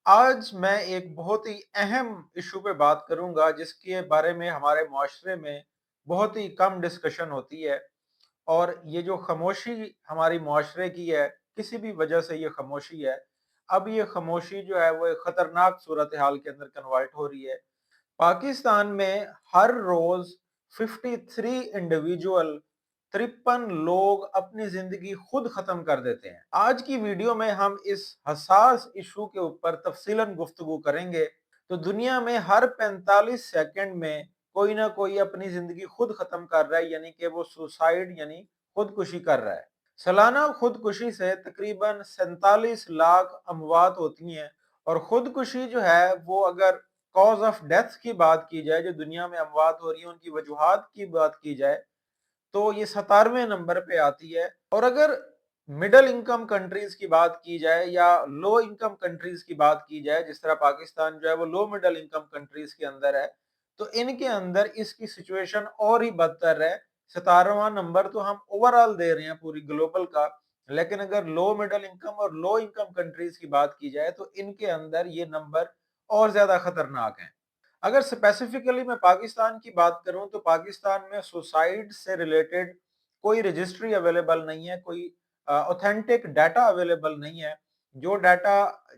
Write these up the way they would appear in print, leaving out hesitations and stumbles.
آج میں ایک بہت ہی اہم ایشو پہ بات کروں گا جس کے بارے میں ہمارے معاشرے میں بہت ہی کم ڈسکشن ہوتی ہے، اور یہ جو خاموشی ہماری معاشرے کی ہے، کسی بھی وجہ سے یہ خاموشی ہے، اب یہ خاموشی جو ہے وہ ایک خطرناک صورتحال کے اندر کنورٹ ہو رہی ہے۔ پاکستان میں ہر روز 53 انڈیویجول 53 لوگ اپنی زندگی خود ختم کر دیتے ہیں۔ آج کی ویڈیو میں ہم اس حساس ایشو کے اوپر تفصیلاً گفتگو کریں گے۔ تو دنیا میں ہر 45 سیکنڈ میں کوئی نہ کوئی اپنی زندگی خود ختم کر رہا ہے، یعنی کہ وہ سوسائیڈ یعنی خودکشی کر رہا ہے۔ سالانہ خودکشی سے تقریباً 47 لاکھ اموات ہوتی ہیں، اور خودکشی جو ہے وہ اگر کاز آف ڈیتھ کی بات کی جائے، جو دنیا میں اموات ہو رہی ہیں ان کی وجوہات کی بات کی جائے، تو یہ 17ویں نمبر پہ آتی ہے۔ اور اگر مڈل انکم کنٹریز کی بات کی جائے یا لو انکم کنٹریز کی بات کی جائے، جس طرح پاکستان جو ہے وہ لو مڈل انکم کنٹریز کے اندر ہے، تو ان کے اندر اس کی سچویشن اور ہی بدتر ہے۔ 17واں نمبر تو ہم اوور آل دے رہے ہیں پوری گلوبل کا، لیکن اگر لو مڈل انکم اور لو انکم کنٹریز کی بات کی جائے تو ان کے اندر یہ نمبر اور زیادہ خطرناک ہیں۔ اگر اسپیسیفکلی میں پاکستان کی بات کروں تو پاکستان میں سوسائیڈ سے ریلیٹڈ کوئی رجسٹری اویلیبل نہیں ہے، کوئی اوتھینٹک ڈیٹا اویلیبل نہیں ہے۔ جو ڈیٹا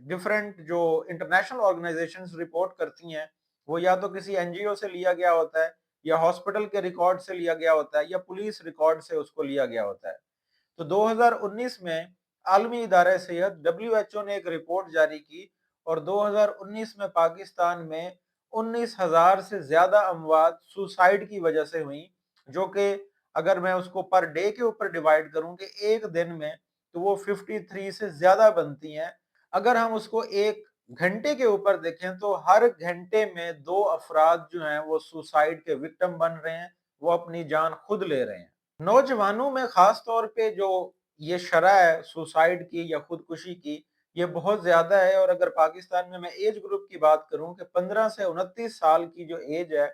ڈفرینٹ جو انٹرنیشنل آرگنائزیشنز رپورٹ کرتی ہیں، وہ یا تو کسی این جی او سے لیا گیا ہوتا ہے، یا ہاسپٹل کے ریکارڈ سے لیا گیا ہوتا ہے، یا پولیس ریکارڈ سے اس کو لیا گیا ہوتا ہے۔ تو 2019 میں عالمی ادارہ صحت WHO نے ایک رپورٹ جاری کی، اور 2019 میں پاکستان میں 19,000 سے زیادہ اموات سوسائیڈ کی وجہ سے ہوئیں، جو کہ اگر میں اس کو پر ڈے کے اوپر ڈیوائیڈ کروں کہ ایک دن میں، تو وہ 53 سے زیادہ بنتی ہیں۔ اگر ہم اس کو ایک گھنٹے کے اوپر دیکھیں تو ہر گھنٹے میں 2 افراد جو ہیں وہ سوسائیڈ کے وکٹم بن رہے ہیں، وہ اپنی جان خود لے رہے ہیں۔ نوجوانوں میں خاص طور پہ جو یہ شرح ہے سوسائیڈ کی یا خودکشی کی، یہ بہت زیادہ ہے۔ اور اگر پاکستان میں ایج گروپ کی بات کروں کہ 15 سے 29 سال کی جو ایج ہے،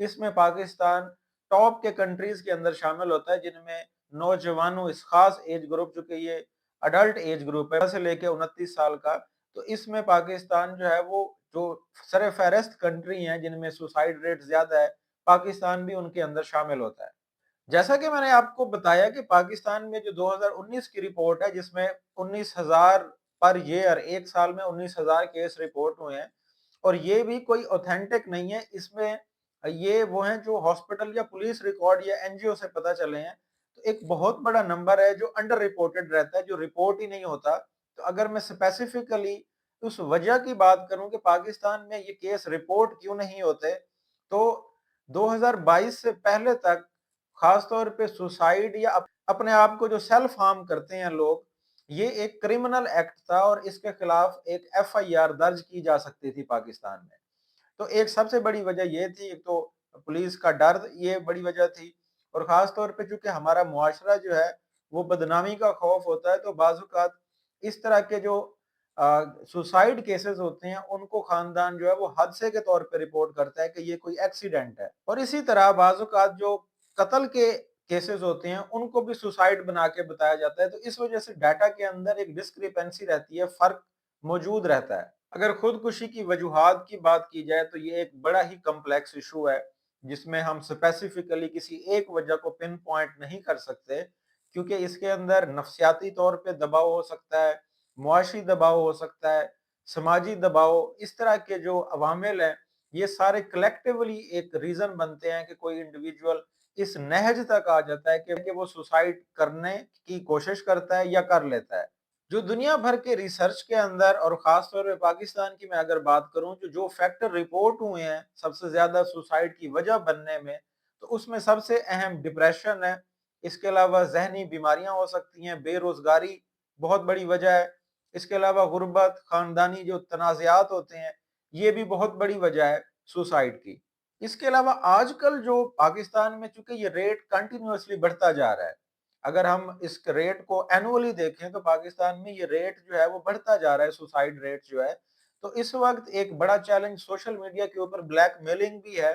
اس میں پاکستان ٹاپ کے کنٹریز کے اندر شامل ہوتا ہے جن میں نوجوانوں اس خاص ایج گروپ، جو کہ یہ اڈلٹ ایج گروپ ہے سے لے کے 29 سال کا، تو اس میں پاکستان جو ہے وہ جو سر فہرست کنٹری ہیں جن میں سوسائیڈ ریٹ زیادہ ہے، پاکستان بھی ان کے اندر شامل ہوتا ہے۔ جیسا کہ میں نے آپ کو بتایا کہ پاکستان میں جو 2019 کی رپورٹ ہے، جس میں 19,000 پر ایئر، ایک سال میں 19,000 کیس رپورٹ ہوئے ہیں، اور یہ بھی کوئی اوتھینٹک نہیں ہے، اس میں یہ وہ ہیں جو ہاسپٹل یا پولیس ریکارڈ یا این جی او سے پتہ چلے ہیں۔ تو ایک بہت بڑا نمبر ہے جو انڈر رپورٹڈ رہتا ہے، جو رپورٹ ہی نہیں ہوتا۔ تو اگر میں اسپیسیفکلی اس وجہ کی بات کروں کہ پاکستان میں یہ کیس رپورٹ کیوں نہیں ہوتے، تو 2022 سے پہلے تک خاص طور پہ سوسائیڈ یا اپنے آپ کو جو سیلف ہارم کرتے ہیں لوگ، یہ ایک کرمنل ایکٹ تھا، اور اس کے خلاف ایک ایف آئی آر درج کی جا سکتی تھی پاکستان میں۔ تو ایک سب سے بڑی وجہ یہ تھی، ایک تو پولیس کا ڈر، یہ بڑی وجہ تھی، اور خاص طور پہ چونکہ ہمارا معاشرہ جو ہے وہ بدنامی کا خوف ہوتا ہے، تو بعض اوقات اس طرح کے جو سوسائیڈ کیسز ہوتے ہیں ان کو خاندان جو ہے وہ حادثے کے طور پہ رپورٹ کرتا ہے کہ یہ کوئی ایکسیڈنٹ ہے۔ اور اسی طرح بعض اوقات جو قتل کے کیسز ہوتے ہیں ان کو بھی سوسائیڈ بنا کے بتایا جاتا ہے۔ تو اس وجہ سے ڈیٹا کے اندر ایک ڈسکریپنسی رہتی ہے، فرق موجود رہتا ہے۔ اگر خودکشی کی وجوہات کی بات کی جائے تو یہ ایک بڑا ہی کمپلیکس ایشو ہے، جس میں ہم اسپیسیفکلی کسی ایک وجہ کو پن پوائنٹ نہیں کر سکتے، کیونکہ اس کے اندر نفسیاتی طور پہ دباؤ ہو سکتا ہے، معاشی دباؤ ہو سکتا ہے، سماجی دباؤ، اس طرح کے جو عوامل ہیں یہ سارے کلیکٹیولی ایک ریزن بنتے ہیں کہ کوئی انڈیویجول اس نہج تک آ جاتا ہے کہ وہ سوسائیڈ کرنے کی کوشش کرتا ہے یا کر لیتا ہے۔ جو دنیا بھر کے ریسرچ کے اندر، اور خاص طور پہ پاکستان کی میں اگر بات کروں، جو فیکٹر رپورٹ ہوئے ہیں سب سے زیادہ سوسائیڈ کی وجہ بننے میں، تو اس میں سب سے اہم ڈپریشن ہے۔ اس کے علاوہ ذہنی بیماریاں ہو سکتی ہیں، بے روزگاری بہت بڑی وجہ ہے، اس کے علاوہ غربت، خاندانی جو تنازعات ہوتے ہیں، یہ بھی بہت بڑی وجہ ہے سوسائیڈ کی۔ اس کے علاوہ آج کل جو پاکستان میں چونکہ یہ ریٹ کنٹینیوسلی بڑھتا جا رہا ہے، اگر ہم اس ریٹ کو اینولی دیکھیں تو پاکستان میں یہ ریٹ جو ہے وہ بڑھتا جا رہا ہے، سوسائیڈ ریٹ جو ہے۔ تو اس وقت ایک بڑا چیلنج سوشل میڈیا کے اوپر بلیک میلنگ بھی ہے،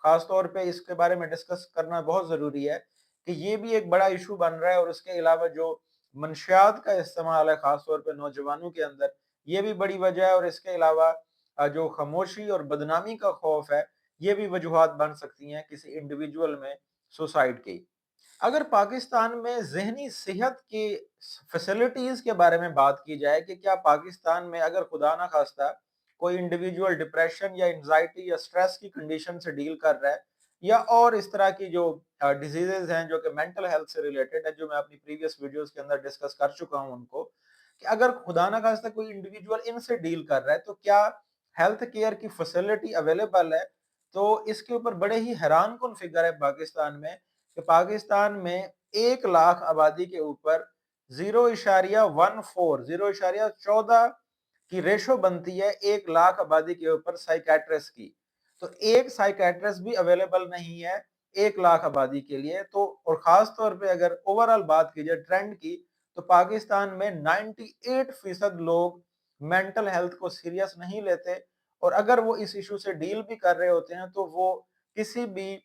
خاص طور پہ اس کے بارے میں ڈسکس کرنا بہت ضروری ہے کہ یہ بھی ایک بڑا ایشو بن رہا ہے۔ اور اس کے علاوہ جو منشیات کا استعمال ہے خاص طور پہ نوجوانوں کے اندر، یہ بھی بڑی وجہ ہے، اور اس کے علاوہ جو خاموشی اور بدنامی کا خوف ہے، یہ بھی وجوہات بن سکتی ہیں کسی انڈیویجول میں سوسائڈ کی۔ اگر پاکستان میں ذہنی صحت کی فیسلٹیز کے بارے میں بات کی جائے کہ کیا پاکستان میں اگر خدا نہ خواستہ کوئی انڈیویجول ڈپریشن یا انزائٹی یا سٹریس کی کنڈیشن سے ڈیل کر رہا ہے، یا اور اس طرح کی جو ڈیزیزز ہیں جو کہ مینٹل ہیلتھ سے ریلیٹڈ ہے، جو میں اپنی پریویس ویڈیوز کے اندر ڈسکس کر چکا ہوں ان کو، کہ اگر خدا نہ خواستہ کوئی انڈیویجول ان سے ڈیل کر رہا ہے تو کیا ہیلتھ کیئر کی فیسلٹی اویلیبل ہے؟ تو اس کے اوپر بڑے ہی حیران کن فگر ہے پاکستان میں، کہ پاکستان میں 1 لاکھ آبادی کے اوپر 0.14 کی ریشو بنتی ہے 1 لاکھ آبادی کے اوپر سائیکیٹرسٹ کی۔ تو ایک سائیکیٹرسٹ بھی اویلیبل نہیں ہے 1 لاکھ آبادی کے لیے۔ تو اور خاص طور پہ اگر اوورال بات کی جائے ٹرینڈ کی، تو پاکستان میں 98% لوگ مینٹل ہیلتھ کو سیریس نہیں لیتے، اور اگر وہ اس ایشو سے ڈیل بھی کر رہے ہوتے ہیں تو وہ کسی بھی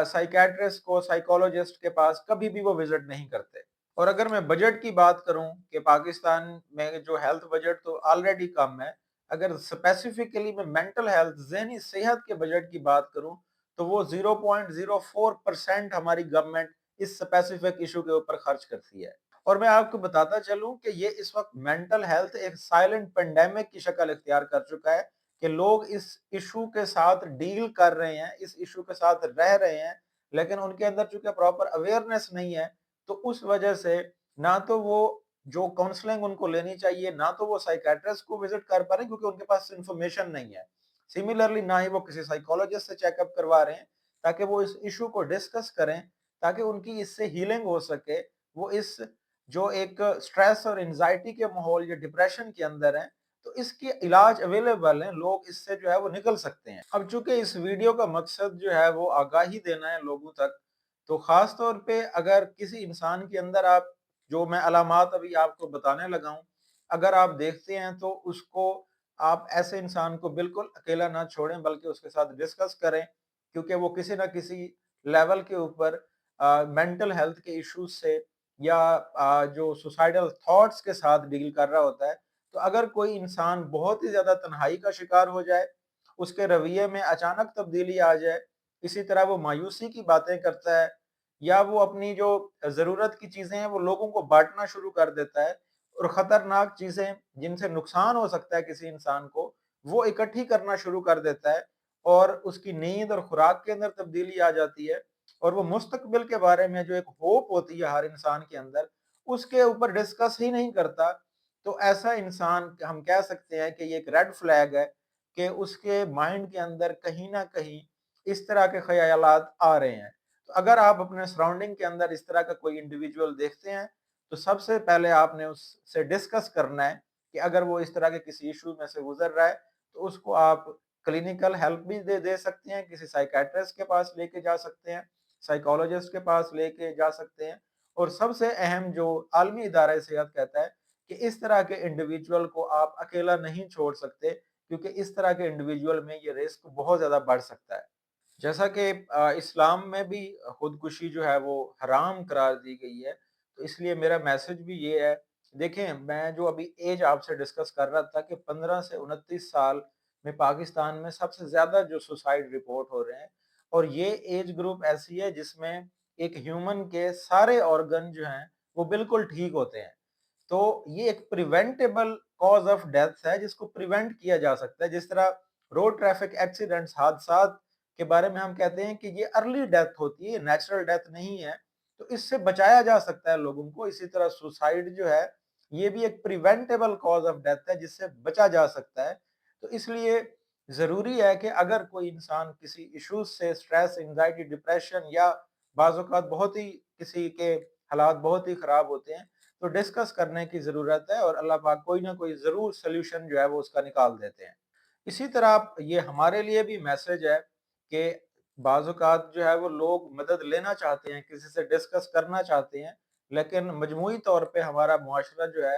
سائیکیٹرسٹ کو، سائیکولوجسٹ کے پاس کبھی بھی وہ وزٹ نہیں کرتے۔ اور اگر میں بجٹ کی بات کروں کہ پاکستان میں جو ہیلتھ بجٹ تو آلریڈی کم ہے، اگر اسپیسیفکلی میں مینٹل ہیلتھ ذہنی صحت کے بجٹ کی بات کروں تو وہ 0.04% ہماری گورنمنٹ اس اسپیسیفک ایشو کے اوپر خرچ کرتی ہے۔ اور میں آپ کو بتاتا چلوں کہ یہ اس وقت مینٹل ہیلتھ ایک سائلنٹ پینڈیمک کی شکل اختیار کر چکا ہے، کہ لوگ اس ایشو کے ساتھ ڈیل کر رہے ہیں، اس ایشو کے ساتھ رہ رہے ہیں، لیکن ان کے اندر چونکہ پراپر اویئرنیس نہیں ہے، تو اس وجہ سے نہ تو وہ جو کاؤنسلنگ ان کو لینی چاہیے، نہ تو وہ سائیکیٹرسٹ کو وزٹ کر پا رہے ہیں کیونکہ ان کے پاس انفارمیشن نہیں ہے۔ سملرلی نہ ہی وہ کسی سائیکولوجسٹ سے چیک اپ کروا رہے ہیں تاکہ وہ اس ایشو کو ڈسکس کریں، تاکہ ان کی اس سے ہیلنگ ہو سکے، وہ اس جو ایک سٹریس اور انزائٹی کے ماحول یا ڈپریشن کے اندر ہیں، تو اس کے علاج اویلیبل ہیں، لوگ اس سے جو ہے وہ نکل سکتے ہیں۔ اب چونکہ اس ویڈیو کا مقصد جو ہے وہ آگاہی دینا ہے لوگوں تک، تو خاص طور پہ اگر کسی انسان کے اندر آپ جو میں علامات ابھی آپ کو بتانے لگا ہوں، اگر آپ دیکھتے ہیں تو اس کو آپ ایسے انسان کو بالکل اکیلا نہ چھوڑیں، بلکہ اس کے ساتھ ڈسکس کریں، کیونکہ وہ کسی نہ کسی لیول کے اوپر مینٹل ہیلتھ کے ایشوز سے یا جو سوسائیڈل تھاٹس کے ساتھ ڈیل کر رہا ہوتا ہے۔ تو اگر کوئی انسان بہت ہی زیادہ تنہائی کا شکار ہو جائے، اس کے رویے میں اچانک تبدیلی آ جائے، اسی طرح وہ مایوسی کی باتیں کرتا ہے، یا وہ اپنی جو ضرورت کی چیزیں ہیں وہ لوگوں کو بانٹنا شروع کر دیتا ہے، اور خطرناک چیزیں جن سے نقصان ہو سکتا ہے کسی انسان کو، وہ اکٹھی کرنا شروع کر دیتا ہے، اور اس کی نیند اور خوراک کے اندر تبدیلی آ جاتی ہے، اور وہ مستقبل کے بارے میں جو ایک ہوپ ہوتی ہے ہر انسان کے اندر، اس کے اوپر ڈسکس ہی نہیں کرتا، تو ایسا انسان ہم کہہ سکتے ہیں کہ یہ ایک ریڈ فلیگ ہے کہ اس کے مائنڈ کے اندر کہیں نہ کہیں اس طرح کے خیالات آ رہے ہیں۔ تو اگر آپ اپنے سراؤنڈنگ کے اندر اس طرح کا کوئی انڈیویجول دیکھتے ہیں تو سب سے پہلے آپ نے اس سے ڈسکس کرنا ہے کہ اگر وہ اس طرح کے کسی ایشو میں سے گزر رہا ہے تو اس کو آپ کلینیکل ہیلپ بھی دے سکتے ہیں، کسی سائیکیٹرسٹ کے پاس لے کے جا سکتے ہیں، سائیکولوجسٹ کے پاس لے کے جا سکتے ہیں، اور سب سے اہم جو عالمی ادارہ صحت کہتا ہے کہ اس طرح کے انڈیویجول کو آپ اکیلا نہیں چھوڑ سکتے، کیونکہ اس طرح کے انڈیویجول میں یہ رسک بہت زیادہ بڑھ سکتا ہے۔ جیسا کہ اسلام میں بھی خودکشی جو ہے وہ حرام قرار دی گئی ہے، تو اس لیے میرا میسج بھی یہ ہے، دیکھیں میں جو ابھی ایج آپ سے ڈسکس کر رہا تھا کہ 15 سے 29 سال میں پاکستان میں سب سے زیادہ جو سوسائڈ رپورٹ ہو رہے ہیں، اور یہ ایج گروپ ایسی ہے جس میں ایک ہیومن کے سارے آرگن جو ہیں وہ بالکل ٹھیک ہوتے ہیں، تو یہ ایک پریونٹیبل کاز آف ڈیتھ ہے جس کو پریونٹ کیا جا سکتا ہے۔ جس طرح روڈ ٹریفک ایکسیڈنٹس، حادثات کے بارے میں ہم کہتے ہیں کہ یہ ارلی ڈیتھ ہوتی ہے، یہ نیچرل ڈیتھ نہیں ہے، تو اس سے بچایا جا سکتا ہے لوگوں کو۔ اسی طرح سوسائڈ جو ہے یہ بھی ایک پریونٹیبل کاز آف ڈیتھ ہے جس سے بچا جا سکتا ہے۔ تو اس لیے ضروری ہے کہ اگر کوئی انسان کسی ایشوز سے سٹریس، انزائٹی، ڈپریشن، یا بعض اوقات بہت ہی کسی کے حالات بہت ہی خراب ہوتے ہیں، تو ڈسکس کرنے کی ضرورت ہے، اور اللہ پاک کوئی نہ کوئی ضرور سلیوشن جو ہے وہ اس کا نکال دیتے ہیں۔ اسی طرح یہ ہمارے لیے بھی میسج ہے کہ بعض اوقات جو ہے وہ لوگ مدد لینا چاہتے ہیں، کسی سے ڈسکس کرنا چاہتے ہیں، لیکن مجموعی طور پہ ہمارا معاشرہ جو ہے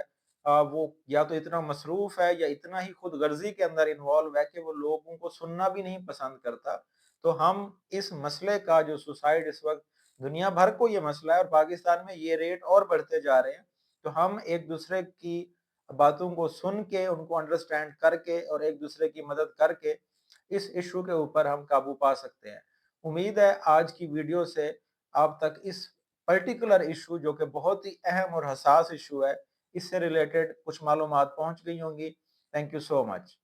وہ یا تو اتنا مصروف ہے یا اتنا ہی خود غرضی کے اندر انوالو ہے کہ وہ لوگوں کو سننا بھی نہیں پسند کرتا۔ تو ہم اس مسئلے کا جو سوسائڈ اس وقت دنیا بھر کو یہ مسئلہ ہے، اور پاکستان میں یہ ریٹ اور بڑھتے جا رہے ہیں، تو ہم ایک دوسرے کی باتوں کو سن کے ان کو انڈرسٹینڈ کر کے اور ایک دوسرے کی مدد کر کے اس ایشو کے اوپر ہم قابو پا سکتے ہیں۔ امید ہے آج کی ویڈیو سے آپ تک اس پرٹیکولر ایشو جو کہ بہت ہی اہم اور حساس ایشو ہے اس سے ریلیٹڈ کچھ معلومات پہنچ گئی ہوں گی۔ Thank you so much.